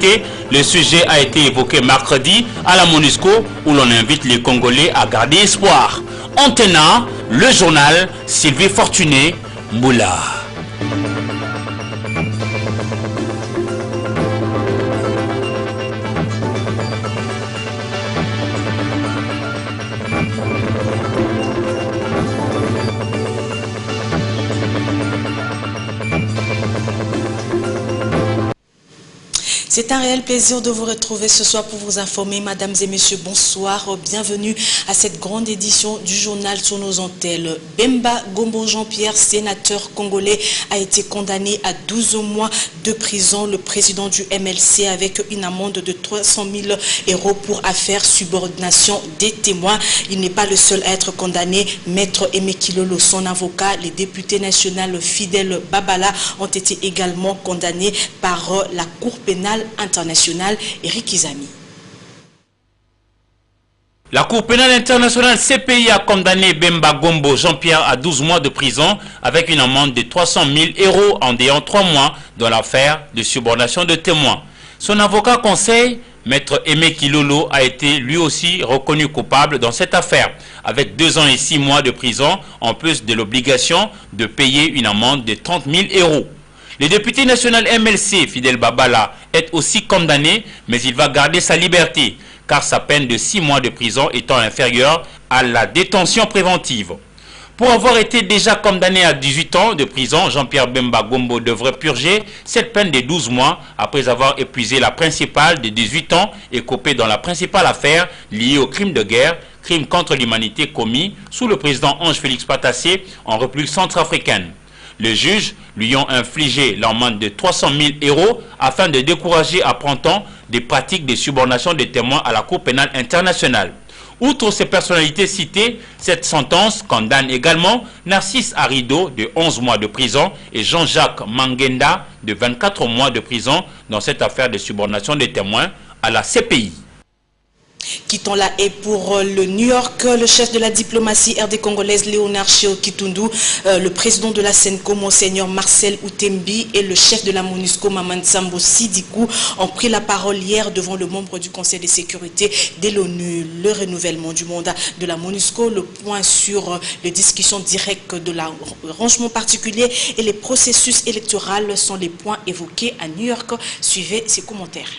sécurité. Le sujet a été évoqué mercredi à la MONUSCO où l'on invite les Congolais à garder espoir. Antena, le journal, Sylvie Fortuné, Moula. C'est un réel plaisir de vous retrouver ce soir pour vous informer. Mesdames et messieurs, bonsoir. Bienvenue à cette grande édition du journal sur nos antennes. Bemba Gombo Jean-Pierre, sénateur congolais, a été condamné à 12 mois de prison. Le président du MLC avec une amende de 300 000 € pour affaire subordination des témoins. Il n'est pas le seul à être condamné. Maître Aimé Kilolo, son avocat, les députés nationaux Fidel Babala ont été également condamnés par la Cour pénale internationale. Eric Izami. La Cour pénale internationale CPI a condamné Bemba Gombo Jean-Pierre à 12 mois de prison avec une amende de 300 000 € en déant 3 mois dans l'affaire de subordination de témoins. Son avocat conseil, Maître Aimé Kilolo, a été lui aussi reconnu coupable dans cette affaire avec 2 ans et 6 mois de prison en plus de l'obligation de payer une amende de 30 000 €. Le député national MLC, Fidel Babala, est aussi condamné, mais il va garder sa liberté, car sa peine de 6 mois de prison étant inférieure à la détention préventive. Pour avoir été déjà condamné à 18 ans de prison, Jean-Pierre Bemba Gombo devrait purger cette peine de 12 mois après avoir épuisé la principale de 18 ans et coupé dans la principale affaire liée au crime de guerre, crime contre l'humanité commis sous le président Ange Félix Patassé en République centrafricaine. Le juge lui ont infligé l'amende de 300 000 € afin de décourager à printemps des pratiques de subordination des témoins à la Cour pénale internationale. Outre ces personnalités citées, cette sentence condamne également Narcisse Arido de 11 mois de prison et Jean-Jacques Mangenda de 24 mois de prison dans cette affaire de subordination des témoins à la CPI. Quittons la haie pour le New York. Le chef de la diplomatie RD congolaise Léonard Cheo Kitundu, le président de la Senko Monseigneur Marcel Outembi et le chef de la MONUSCO Maman Sambo Sidikou ont pris la parole hier devant le membre du Conseil de sécurité de l'ONU. Le renouvellement du mandat de la MONUSCO, le point sur les discussions directes de l'arrangement particulier et les processus électoraux sont les points évoqués à New York. Suivez ces commentaires.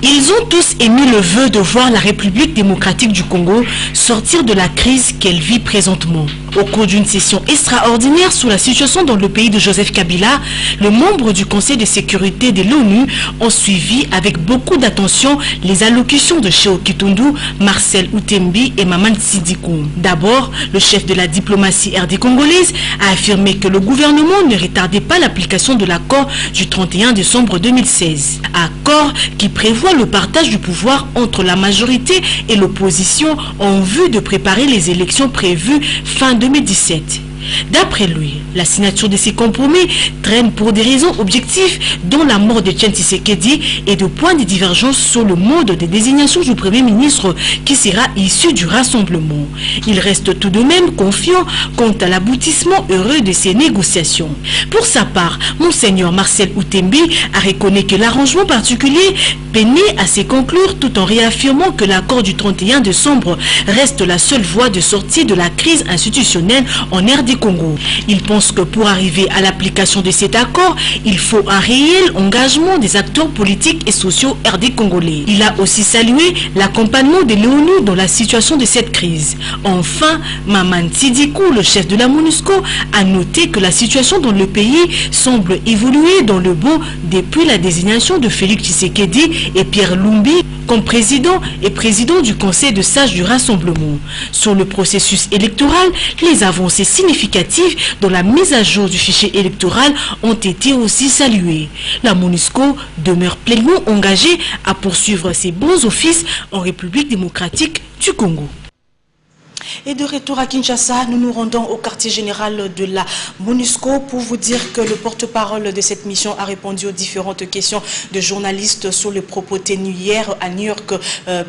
Ils ont tous émis le vœu de voir la République démocratique du Congo sortir de la crise qu'elle vit présentement. Au cours d'une session extraordinaire sur la situation dans le pays de Joseph Kabila, les membres du Conseil de sécurité de l'ONU ont suivi avec beaucoup d'attention les allocutions de Cheo Kitundu, Marcel Outembi et Maman Sidikou. D'abord, le chef de la diplomatie RD congolaise a affirmé que le gouvernement ne retardait pas l'application de l'accord du 31 décembre 2016. Accord qui prévoit le partage du pouvoir entre la majorité et l'opposition en vue de préparer les élections prévues fin 2017. D'après lui, la signature de ces compromis traîne pour des raisons objectives dont la mort de Etienne Tshisekedi et de points de divergence sur le mode de désignation du Premier ministre qui sera issu du rassemblement. Il reste tout de même confiant quant à l'aboutissement heureux de ces négociations. Pour sa part, Monseigneur Marcel Outembi a reconnu que l'arrangement particulier peinait à se conclure tout en réaffirmant que l'accord du 31 décembre reste la seule voie de sortie de la crise institutionnelle en RD Congo. Il pense que pour arriver à l'application de cet accord, il faut un réel engagement des acteurs politiques et sociaux RD congolais. Il a aussi salué l'accompagnement de l'ONU dans la situation de cette crise. Enfin, Maman Sidikou, le chef de la MONUSCO, a noté que la situation dans le pays semble évoluer dans le bon depuis la désignation de Félix Tshisekedi et Pierre Lumbi comme président et président du Conseil de sages du Rassemblement. Sur le processus électoral, les avancées significatives dans la mise à jour du fichier électoral ont été aussi saluées. La MONUSCO demeure pleinement engagée à poursuivre ses bons offices en République démocratique du Congo. Et de retour à Kinshasa, nous nous rendons au quartier général de la MONUSCO pour vous dire que le porte-parole de cette mission a répondu aux différentes questions de journalistes sur les propos tenus hier à New York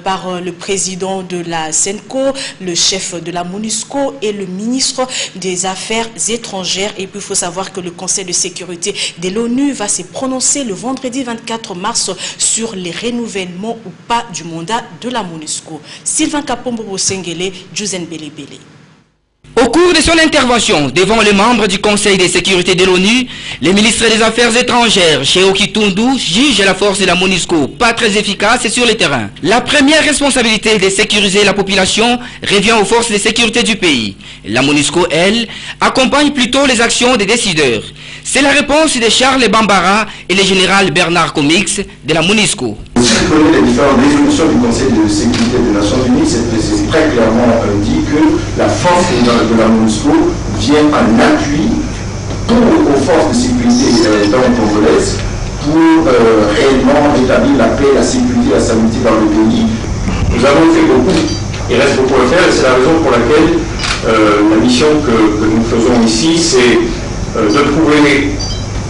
par le président de la SENCO, le chef de la MONUSCO et le ministre des Affaires étrangères. Et puis il faut savoir que le Conseil de sécurité de l'ONU va se prononcer le vendredi 24 mars sur les renouvellements ou pas du mandat de la MONUSCO. Sylvain Kapombo Bosengele, Jusen Belebele. Au cours de son intervention devant les membres du Conseil de sécurité de l'ONU, le ministre des Affaires étrangères, Cheo Kitundu, juge la force de la MONUSCO pas très efficace sur le terrain. La première responsabilité de sécuriser la population revient aux forces de sécurité du pays. La MONUSCO, elle, accompagne plutôt les actions des décideurs. C'est la réponse de Charles Bambara et le général Bernard Comix de la MONUSCO. Si vous prenez les différentes résolutions du Conseil de sécurité des Nations Unies, c'est très clairement dit que la force de la MONUSCO vient en appui aux forces de sécurité congolaises pour réellement établir la paix, la sécurité, la stabilité dans le pays. Nous avons fait beaucoup, il reste beaucoup à faire et c'est la raison pour laquelle la mission que nous faisons ici, c'est de trouver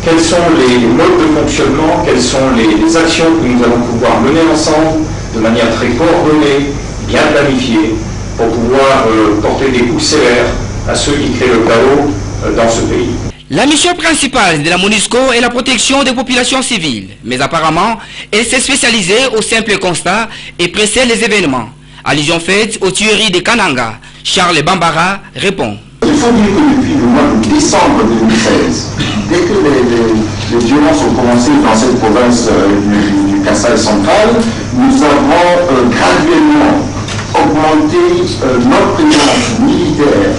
quels sont les modes de fonctionnement, quelles sont les actions que nous allons pouvoir mener ensemble de manière très coordonnée, bien planifiée, pour pouvoir porter des coups sévères à ceux qui créent le chaos dans ce pays. La mission principale de la MONUSCO est la protection des populations civiles, mais apparemment, elle s'est spécialisée au simple constat et précède les événements. Allusion faite aux tueries de Kananga, Charles Bambara répond. Il faut dire que depuis le mois de décembre 2016, dès que les violences ont commencé dans cette province du Kasaï central, nous avons graduellement augmenté notre présence militaire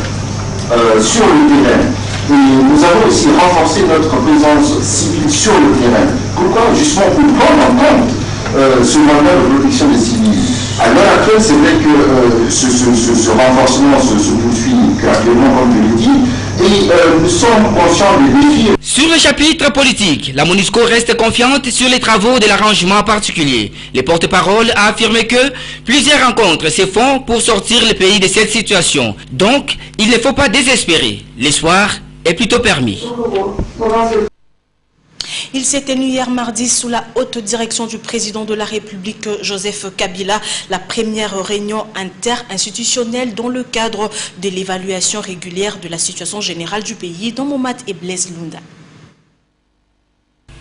sur le terrain. Et nous avons aussi renforcé notre présence civile sur le terrain. Pourquoi? Justement pour prendre en compte ce mandat de protection des civils. À l'heure actuelle, c'est vrai que ce renforcement se poursuit graduellement, comme je l'ai dit, et nous sommes conscients des défis. Sur le chapitre politique, la MONUSCO reste confiante sur les travaux de l'arrangement particulier. Le porte-parole a affirmé que plusieurs rencontres se font pour sortir le pays de cette situation. Donc, il ne faut pas désespérer. L'espoir est plutôt permis. Il s'est tenu hier mardi sous la haute direction du président de la République, Joseph Kabila, la première réunion interinstitutionnelle dans le cadre de l'évaluation régulière de la situation générale du pays dans Momat et Blaise Lunda.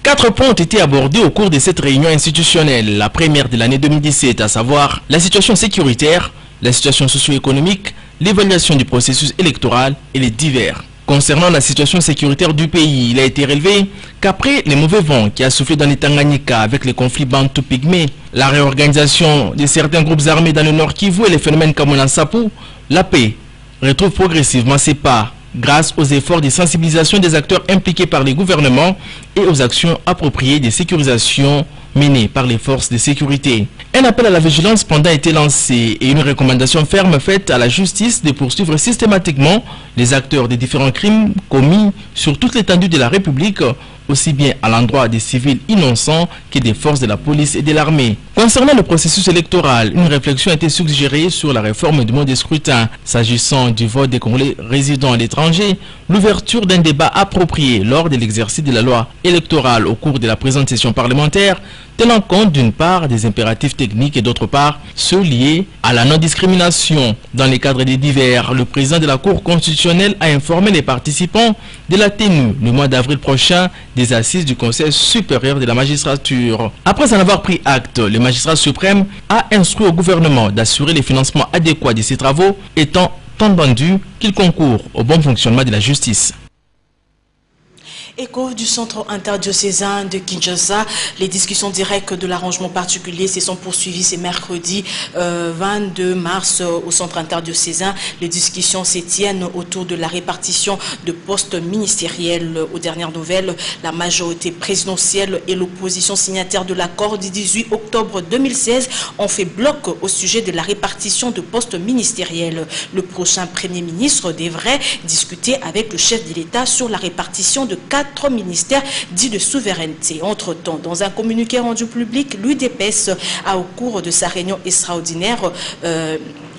4 points ont été abordés au cours de cette réunion institutionnelle. La première de l'année 2017, à savoir la situation sécuritaire, la situation socio-économique, l'évaluation du processus électoral et les divers. Concernant la situation sécuritaire du pays, il a été relevé qu'après les mauvais vents qui a soufflé dans les Tanganyika avec les conflits bantou-pygmées, la réorganisation de certains groupes armés dans le Nord Kivu et les phénomènes Kamona Sapu, la paix retrouve progressivement ses pas grâce aux efforts de sensibilisation des acteurs impliqués par les gouvernements et aux actions appropriées de sécurisation menées par les forces de sécurité. Un appel à la vigilance cependant a été lancé et une recommandation ferme faite à la justice de poursuivre systématiquement les acteurs des différents crimes commis sur toute l'étendue de la République, aussi bien à l'endroit des civils innocents que des forces de la police et de l'armée. Concernant le processus électoral, une réflexion a été suggérée sur la réforme du mode de scrutin. S'agissant du vote des Congolais résidant à l'étranger, l'ouverture d'un débat approprié lors de l'exercice de la loi électorale au cours de la présente session parlementaire, tenant compte d'une part des impératifs techniques et d'autre part ceux liés à la non-discrimination. Dans les cadres des divers, le président de la Cour constitutionnelle a informé les participants de la tenue le mois d'avril prochain des assises du Conseil supérieur de la magistrature. Après en avoir pris acte, le magistrat suprême a instruit au gouvernement d'assurer les financements adéquats de ces travaux, étant entendu qu'ils concourent au bon fonctionnement de la justice. Écho du centre interdiocésain de Kinshasa, les discussions directes de l'arrangement particulier se sont poursuivies ce mercredi 22 mars au centre interdiocésain. Les discussions se tiennent autour de la répartition de postes ministériels. Aux dernières nouvelles, la majorité présidentielle et l'opposition signataire de l'accord du 18 octobre 2016 ont fait bloc au sujet de la répartition de postes ministériels. Le prochain Premier ministre devrait discuter avec le chef de l'État sur la répartition de 4 ministères dits de souveraineté. Entre-temps, dans un communiqué rendu public, l'UDPS a, au cours de sa réunion extraordinaire,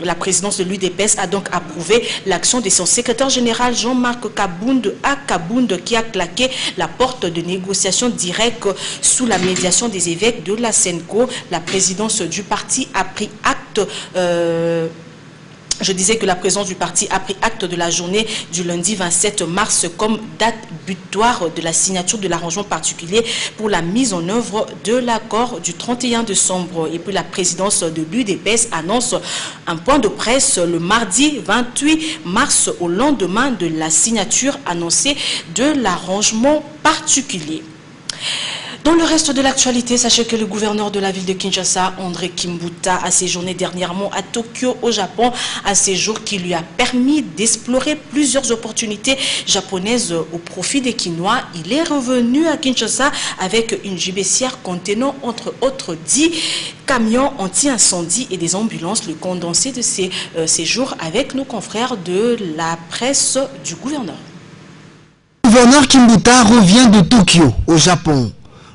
La présidence de l'UDPS a donc approuvé l'action de son secrétaire général Jean-Marc Kabound à Kabound qui a claqué la porte de négociation directe sous la médiation des évêques de la SENCO. La présidence du parti a pris acte Je disais que la présidence du parti a pris acte de la journée du lundi 27 mars comme date butoir de la signature de l'arrangement particulier pour la mise en œuvre de l'accord du 31 décembre. Et puis la présidence de l'UDPS annonce un point de presse le mardi 28 mars au lendemain de la signature annoncée de l'arrangement particulier. Dans le reste de l'actualité, sachez que le gouverneur de la ville de Kinshasa, André Kimbuta, a séjourné dernièrement à Tokyo, au Japon, un séjour qui lui a permis d'explorer plusieurs opportunités japonaises au profit des Kinois. Il est revenu à Kinshasa avec une gibecière contenant entre autres 10 camions anti-incendie et des ambulances. Le condensé de ces séjours avec nos confrères de la presse du gouverneur. Le gouverneur Kimbuta revient de Tokyo, au Japon.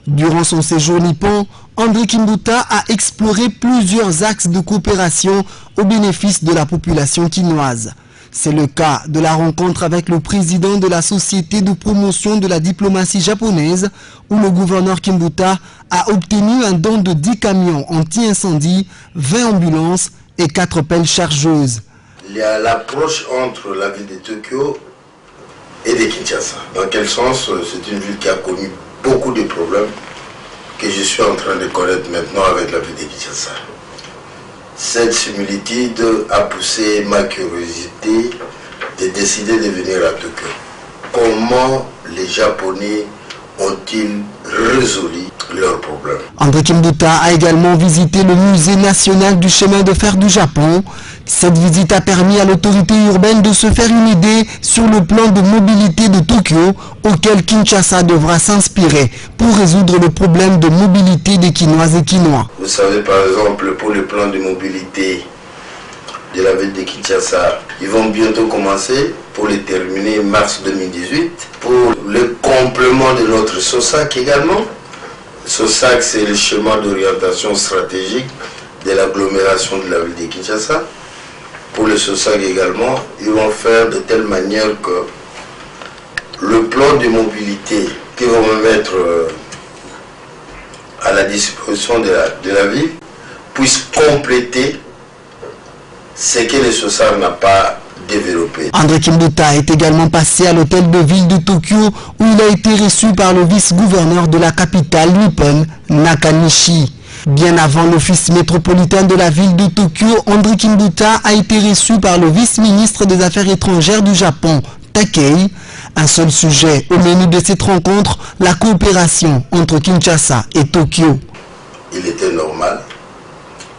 Durant son séjour nippon, André Kimbuta a exploré plusieurs axes de coopération au bénéfice de la population quinoise. C'est le cas de la rencontre avec le président de la Société de promotion de la diplomatie japonaise, où le gouverneur Kimbuta a obtenu un don de 10 camions anti-incendie, 20 ambulances et 4 pelles chargeuses. Il y a l'approche entre la ville de Tokyo et de Kinshasa. Dans quel sens? C'est une ville qui a connu beaucoup de problèmes que je suis en train de connaître maintenant avec la ville de Kinshasa. Cette similitude a poussé ma curiosité de décider de venir à Tokyo. Comment les Japonais ont-ils résolu leurs problèmes? André Kimbuta a également visité le musée national du chemin de fer du Japon. Cette visite a permis à l'autorité urbaine de se faire une idée sur le plan de mobilité de Tokyo auquel Kinshasa devra s'inspirer pour résoudre le problème de mobilité des Kinoises et Kinois. Vous savez par exemple pour le plan de mobilité de la ville de Kinshasa, ils vont bientôt commencer pour le terminer mars 2018. Pour le complément de notre SOSAC également. SOSAC c'est le schéma d'orientation stratégique de l'agglomération de la ville de Kinshasa. Pour le SOSAC également, ils vont faire de telle manière que le plan de mobilité qu'ils vont mettre à la disposition de la ville puisse compléter ce que le SOSAC n'a pas développé. André Kimbuta est également passé à l'hôtel de ville de Tokyo où il a été reçu par le vice-gouverneur de la capitale nippone, Nakanishi. Bien avant l'office métropolitain de la ville de Tokyo, André Kimbuta a été reçu par le vice-ministre des Affaires étrangères du Japon, Takei. Un seul sujet au menu de cette rencontre, la coopération entre Kinshasa et Tokyo. Il était normal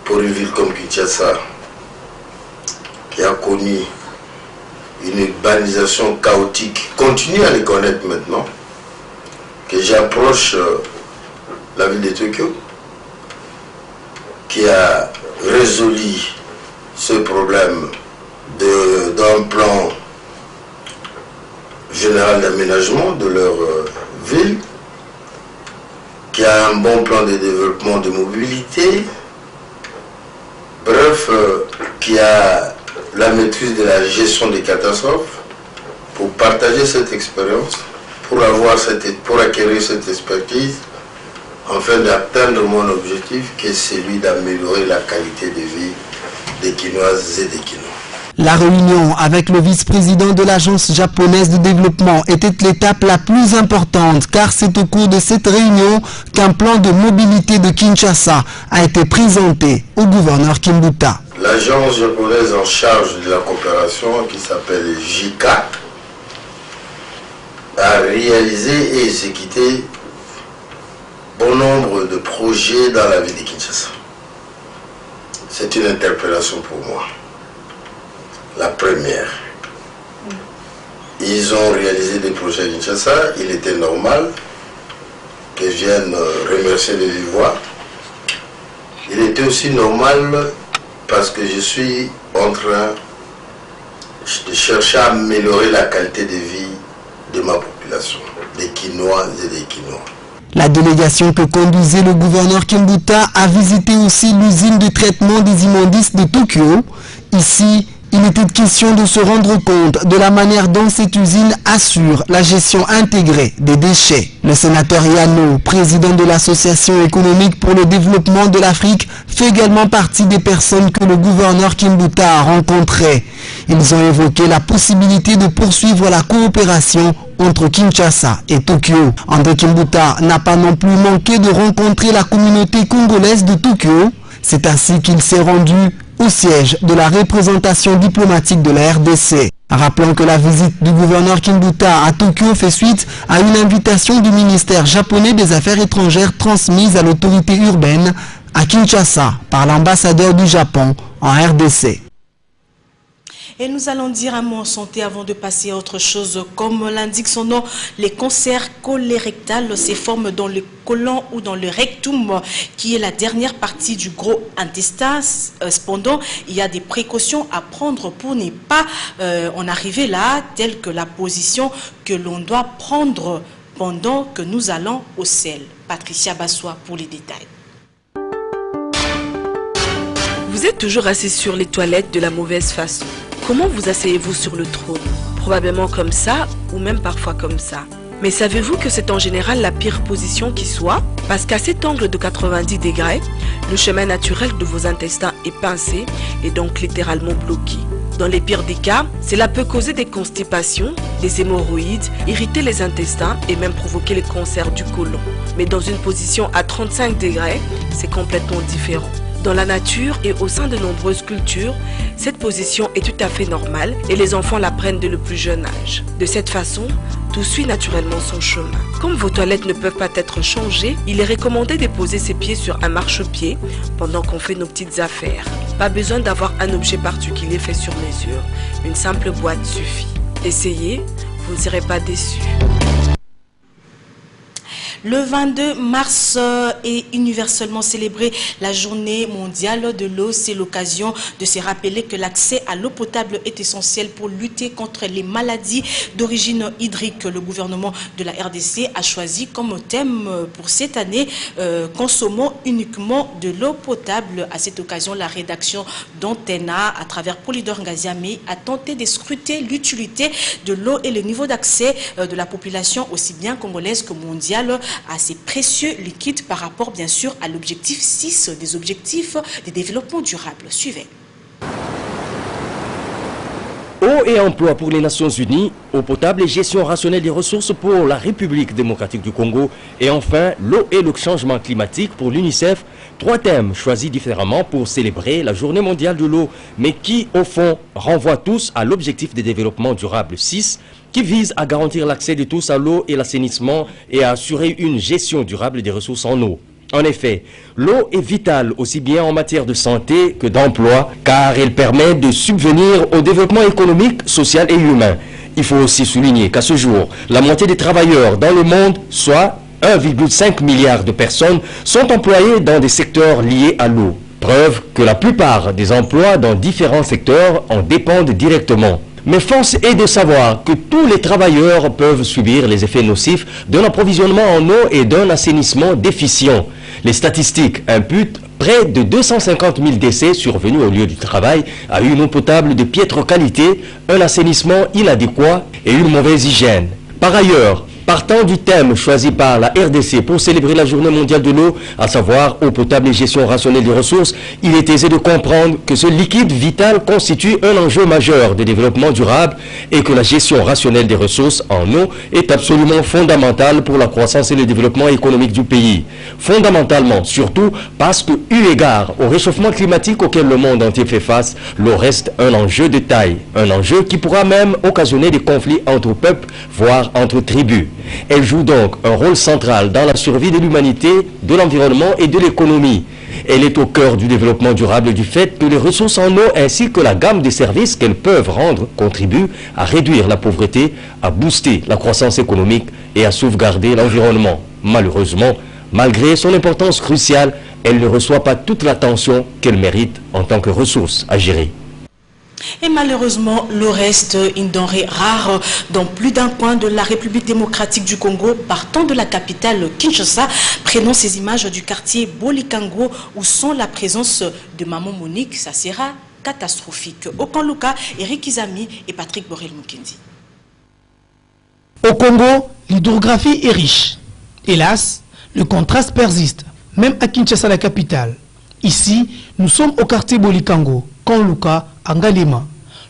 pour une ville comme Kinshasa, qui a connu une urbanisation chaotique, continue à les connaître maintenant, que j'approche la ville de Tokyo, qui a résolu ce problème d'un plan général d'aménagement de leur ville, qui a un bon plan de développement de mobilité, bref, qui a la maîtrise de la gestion des catastrophes, pour partager cette expérience, pour acquérir cette expertise, afin d'atteindre mon objectif qui est celui d'améliorer la qualité de vie des Kinoises et des Kinois. La réunion avec le vice-président de l'Agence japonaise de développement était l'étape la plus importante car c'est au cours de cette réunion qu'un plan de mobilité de Kinshasa a été présenté au gouverneur Kimbuta. L'agence japonaise en charge de la coopération qui s'appelle JICA a réalisé et exécuté bon nombre de projets dans la ville de Kinshasa. C'est une interpellation pour moi. La première, ils ont réalisé des projets à Kinshasa. Il était normal que je vienne remercier de vive voix. Il était aussi normal parce que je suis en train de chercher à améliorer la qualité de vie de ma population, des Kinois et des Kinois. La délégation que conduisait le gouverneur Kimbuta a visité aussi l'usine de traitement des immondices de Tokyo. Ici, il était question de se rendre compte de la manière dont cette usine assure la gestion intégrée des déchets. Le sénateur Yano, président de l'Association économique pour le développement de l'Afrique, fait également partie des personnes que le gouverneur Kimbuta a rencontrées. Ils ont évoqué la possibilité de poursuivre la coopération entre Kinshasa et Tokyo. André Kimbuta n'a pas non plus manqué de rencontrer la communauté congolaise de Tokyo. C'est ainsi qu'il s'est rendu au siège de la représentation diplomatique de la RDC. Rappelons que la visite du gouverneur Kimbuta à Tokyo fait suite à une invitation du ministère japonais des Affaires étrangères transmise à l'autorité urbaine à Kinshasa par l'ambassadeur du Japon en RDC. Et nous allons dire un mot en santé avant de passer à autre chose. Comme l'indique son nom, les cancers colorectales se forment dans le côlon ou dans le rectum, qui est la dernière partie du gros intestin. Cependant, il y a des précautions à prendre pour ne pas en arriver là, telle que la position que l'on doit prendre pendant que nous allons au sel. Patricia Bassois pour les détails. Vous êtes toujours assis sur les toilettes de la mauvaise façon. Comment vous asseyez-vous sur le trône? Probablement comme ça, ou même parfois comme ça. Mais savez-vous que c'est en général la pire position qui soit? Parce qu'à cet angle de 90 degrés, le chemin naturel de vos intestins est pincé et donc littéralement bloqué. Dans les pires des cas, cela peut causer des constipations, des hémorroïdes, irriter les intestins et même provoquer le cancer du côlon. Mais dans une position à 35 degrés, c'est complètement différent. Dans la nature et au sein de nombreuses cultures, cette position est tout à fait normale et les enfants l'apprennent dès le plus jeune âge. De cette façon, tout suit naturellement son chemin. Comme vos toilettes ne peuvent pas être changées, il est recommandé de poser ses pieds sur un marchepied pendant qu'on fait nos petites affaires. Pas besoin d'avoir un objet particulier fait sur mesure. Une simple boîte suffit. Essayez, vous ne serez pas déçus. Le 22 mars est universellement célébrée la journée mondiale de l'eau. C'est l'occasion de se rappeler que l'accès à l'eau potable est essentiel pour lutter contre les maladies d'origine hydrique. Le gouvernement de la RDC a choisi comme thème pour cette année « Consommons uniquement de l'eau potable ». À cette occasion, la rédaction d'Antena, à travers Polydor Ngaziame, a tenté de scruter l'utilité de l'eau et le niveau d'accès de la population, aussi bien congolaise que mondiale, à ces précieux liquides par rapport bien sûr à l'objectif 6 des objectifs de développement durable. Suivez. Eau et emploi pour les Nations Unies, eau potable et gestion rationnelle des ressources pour la République démocratique du Congo et enfin l'eau et le changement climatique pour l'UNICEF. 3 thèmes choisis différemment pour célébrer la journée mondiale de l'eau, mais qui au fond renvoient tous à l'objectif de développement durable 6 qui vise à garantir l'accès de tous à l'eau et l'assainissement et à assurer une gestion durable des ressources en eau. En effet, l'eau est vitale aussi bien en matière de santé que d'emploi, car elle permet de subvenir au développement économique, social et humain. Il faut aussi souligner qu'à ce jour, la moitié des travailleurs dans le monde, soit 1,5 milliard de personnes, sont employés dans des secteurs liés à l'eau. Preuve que la plupart des emplois dans différents secteurs en dépendent directement. Mais force est de savoir que tous les travailleurs peuvent subir les effets nocifs d'un approvisionnement en eau et d'un assainissement déficient. Les statistiques imputent près de 250 000 décès survenus au lieu du travail à une eau potable de piètre qualité, un assainissement inadéquat et une mauvaise hygiène. Par ailleurs, partant du thème choisi par la RDC pour célébrer la journée mondiale de l'eau, à savoir eau potable et gestion rationnelle des ressources, il est aisé de comprendre que ce liquide vital constitue un enjeu majeur de développement durable et que la gestion rationnelle des ressources en eau est absolument fondamentale pour la croissance et le développement économique du pays. Fondamentalement, surtout parce que, eu égard au réchauffement climatique auquel le monde entier fait face, l'eau reste un enjeu de taille, un enjeu qui pourra même occasionner des conflits entre peuples, voire entre tribus. Elle joue donc un rôle central dans la survie de l'humanité, de l'environnement et de l'économie. Elle est au cœur du développement durable du fait que les ressources en eau ainsi que la gamme de services qu'elles peuvent rendre contribuent à réduire la pauvreté, à booster la croissance économique et à sauvegarder l'environnement. Malheureusement, malgré son importance cruciale, elle ne reçoit pas toute l'attention qu'elle mérite en tant que ressource à gérer. Et malheureusement, l'eau reste une denrée rare dans plus d'un coin de la République démocratique du Congo. Partant de la capitale Kinshasa, prenons ces images du quartier Bolikango où sont la présence de Maman Monique, ça sera catastrophique. Au Kanluka, Eric Izami et Patrick Borel-Mukendi. Au Congo, l'hydrographie est riche. Hélas, le contraste persiste, même à Kinshasa, la capitale. Ici, nous sommes au quartier Bolikango, Kanluka, à Ngalema.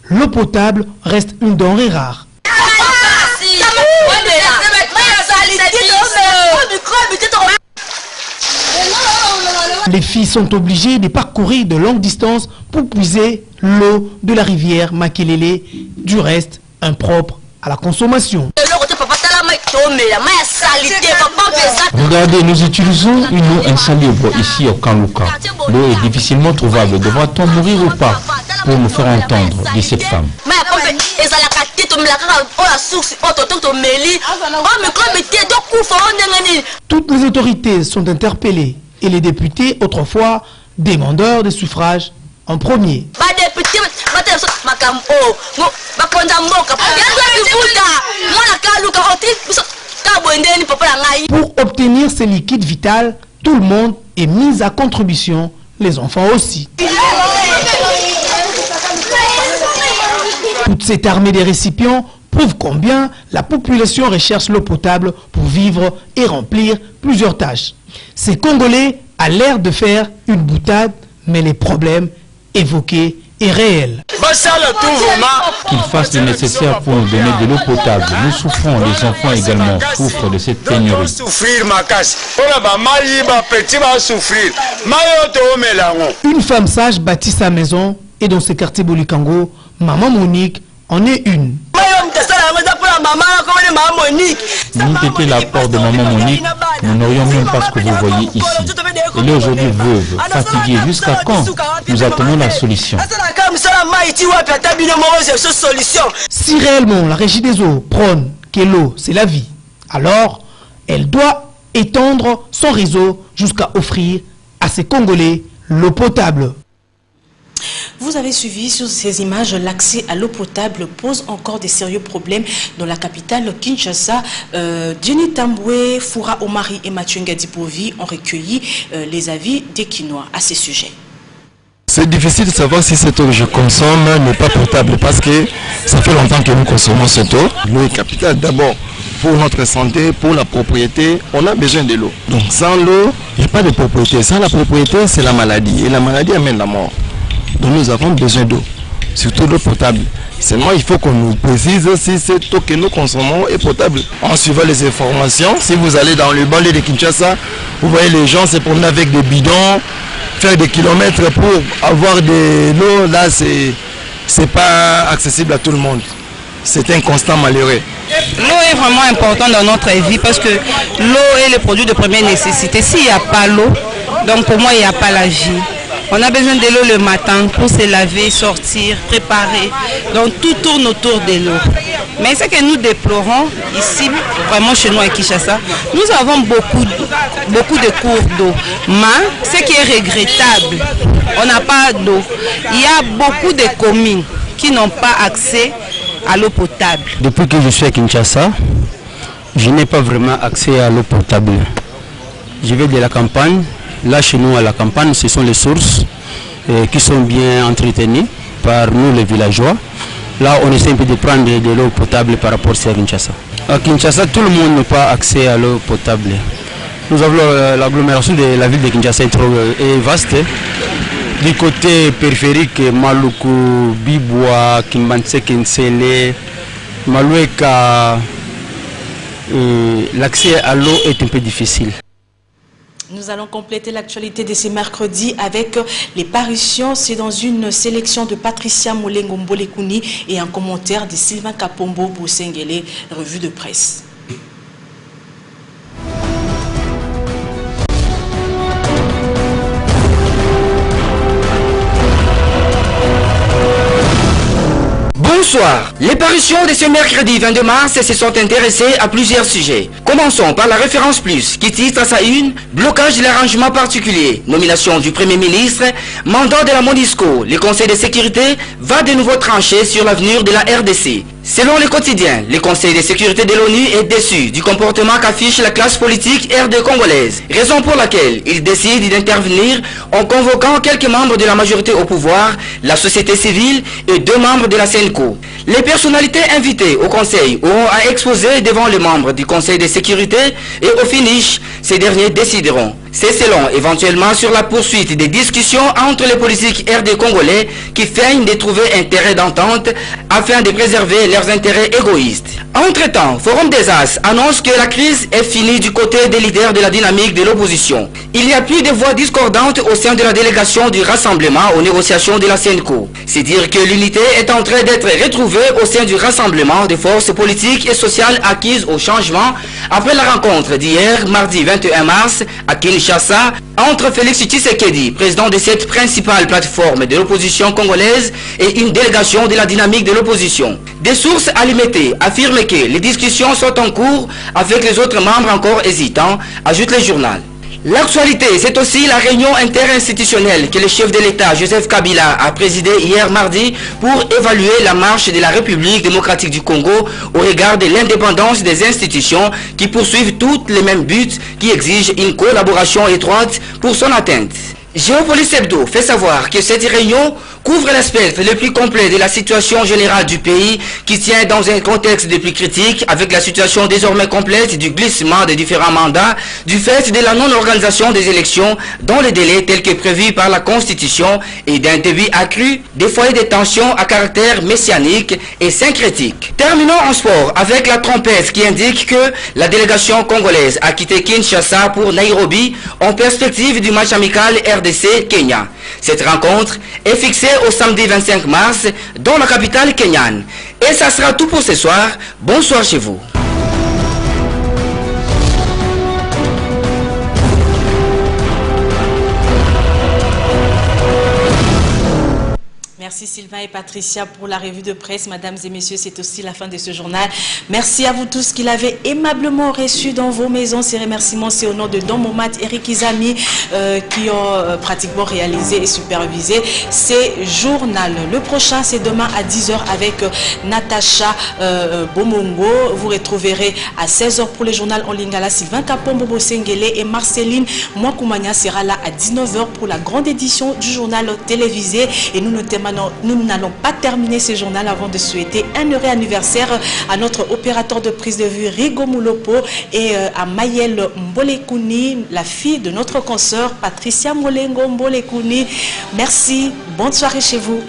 L'eau potable reste une denrée rare. Les filles sont obligées de parcourir de longues distances pour puiser l'eau de la rivière Makelele, du reste impropre à la consommation. Regardez, nous utilisons une eau insalubre ici au Kanluka. L'eau est difficilement trouvable. Devra-t-on mourir ou pas pour nous faire entendre, dit cette femme. Toutes les autorités sont interpellées et les députés, autrefois demandeurs de suffrage, en premier. Pour obtenir ces liquides vitaux, tout le monde est mis à contribution, les enfants aussi. Toute cette armée des récipients prouve combien la population recherche l'eau potable pour vivre et remplir plusieurs tâches. Ces Congolais a l'air de faire une boutade, mais les problèmes évoqués est réel. Qu'ils fassent le nécessaire pour nous donner de l'eau potable. Nous souffrons, les enfants également souffrent de cette pénurie. Une femme sage bâtit sa maison et dans ce quartier Bolikango, Maman Monique en est une. N'eût été l'apport de Maman Monique, nous n'aurions même pas ce que vous voyez ici. Elle est aujourd'hui veuve, fatiguée. Jusqu'à quand nous attendons la solution? Si réellement la Régie des eaux prône que l'eau c'est la vie, alors elle doit étendre son réseau jusqu'à offrir à ces Congolais l'eau potable. Vous avez suivi sur ces images, l'accès à l'eau potable pose encore des sérieux problèmes dans la capitale Kinshasa. Jenny Tamboué, Foura Omari et Mathieu Ngadipovi ont recueilli les avis des Kinois à ces sujets. C'est difficile de savoir si cette eau que je consomme n'est pas potable parce que ça fait longtemps que nous consommons cette eau. L'eau est capitale d'abord pour notre santé, pour la propriété, on a besoin de l'eau. Donc sans l'eau, il n'y a pas de propriété. Sans la propriété, c'est la maladie et la maladie amène la mort. Donc nous avons besoin d'eau, surtout d'eau potable. Seulement il faut qu'on nous précise si cette eau que nous consommons est potable. En suivant les informations, si vous allez dans le banlieue de Kinshasa, vous voyez les gens se promener avec des bidons, faire des kilomètres pour avoir de l'eau. Là, c'est pas accessible à tout le monde. C'est un constat malheureux. L'eau est vraiment importante dans notre vie parce que l'eau est le produit de première nécessité. S'il n'y a pas l'eau, donc pour moi il n'y a pas la vie. On a besoin de l'eau le matin pour se laver, sortir, préparer. Donc tout tourne autour de l'eau. Mais ce que nous déplorons ici, vraiment chez nous à Kinshasa, nous avons beaucoup de cours d'eau. Mais ce qui est regrettable, on n'a pas d'eau. Il y a beaucoup de communes qui n'ont pas accès à l'eau potable. Depuis que je suis à Kinshasa, je n'ai pas vraiment accès à l'eau potable. Je vais de la campagne. Là, chez nous, à la campagne, ce sont les sources qui sont bien entretenues par nous, les villageois. Là, on essaie un peu de prendre de l'eau potable par rapport à Kinshasa. À Kinshasa, tout le monde n'a pas accès à l'eau potable. Nous avons l'agglomération de la ville de Kinshasa est vaste. Du côté périphérique, Maluku, Bibwa, Kimbanse, Kinsele, Maloueka, l'accès à l'eau est un peu difficile. Nous allons compléter l'actualité de ce mercredi avec les parutions. C'est dans une sélection de Patricia Molengo-Mbolekuni et un commentaire de Sylvain Kapombo pour Sengele, revue de presse. Bonsoir. Les parutions de ce mercredi 22 mars se sont intéressées à plusieurs sujets. Commençons par la référence plus, qui titre à sa une « Blocage de l'arrangement particulier, nomination du Premier ministre, mandat de la MONUSCO, le Conseil de sécurité va de nouveau trancher sur l'avenir de la RDC ». Selon le quotidien, le Conseil de sécurité de l'ONU est déçu du comportement qu'affiche la classe politique RD congolaise, raison pour laquelle il décide d'intervenir en convoquant quelques membres de la majorité au pouvoir, la société civile et 2 membres de la CENCO. Les personnalités invitées au Conseil auront à exposer devant les membres du Conseil de sécurité et au finish, ces derniers décideront. C'est selon éventuellement sur la poursuite des discussions entre les politiques RD congolais qui feignent de trouver un terrain d'entente afin de préserver leurs intérêts égoïstes. Entre-temps, Forum des As annonce que la crise est finie du côté des leaders de la dynamique de l'opposition. Il n'y a plus de voix discordantes au sein de la délégation du rassemblement aux négociations de la CENCO. C'est dire que l'unité est en train d'être retrouvée au sein du rassemblement des forces politiques et sociales acquises au changement après la rencontre d'hier, mardi 21 mars, à Kinshasa, entre Félix Tshisekedi, président de cette principale plateforme de l'opposition congolaise, et une délégation de la dynamique de l'opposition. Des sources alimentées affirment que les discussions sont en cours avec les autres membres encore hésitants, ajoute le journal. L'actualité, c'est aussi la réunion interinstitutionnelle que le chef de l'État, Joseph Kabila, a présidée hier mardi pour évaluer la marche de la République démocratique du Congo au regard de l'indépendance des institutions qui poursuivent toutes les mêmes buts qui exigent une collaboration étroite pour son atteinte. Géopolis Hebdo fait savoir que cette réunion couvre l'aspect le plus complet de la situation générale du pays qui tient dans un contexte de plus critique avec la situation désormais complète du glissement des différents mandats du fait de la non-organisation des élections dans les délais tels que prévus par la Constitution et d'un débit accru des foyers de tension à caractère messianique et syncrétique. Terminons en sport avec la trompette qui indique que la délégation congolaise a quitté Kinshasa pour Nairobi en perspective du match amical RDC-Kenya. Cette rencontre est fixée au samedi 25 mars dans la capitale kenyane. Et ça sera tout pour ce soir. Bonsoir chez vous. Merci Sylvain et Patricia pour la revue de presse. Mesdames et messieurs, c'est aussi la fin de ce journal. Merci à vous tous qui l'avez aimablement reçu dans vos maisons. Ces remerciements, c'est au nom de Don Momat, Eric Izami, qui ont pratiquement réalisé et supervisé ces journaux. Le prochain, c'est demain à 10h avec Natacha Bomongo. Vous retrouverez à 16h pour le journal en Lingala Sylvain Kapombo Bosengele et Marceline Mwakoumania sera là à 19h pour la grande édition du journal télévisé. Et nous n'allons pas terminer ce journal avant de souhaiter un heureux anniversaire à notre opérateur de prise de vue Rigo Moulopo et à Mayel Mbolekuni, la fille de notre consoeur Patricia Molengo Mbolekuni. Merci, bonne soirée chez vous.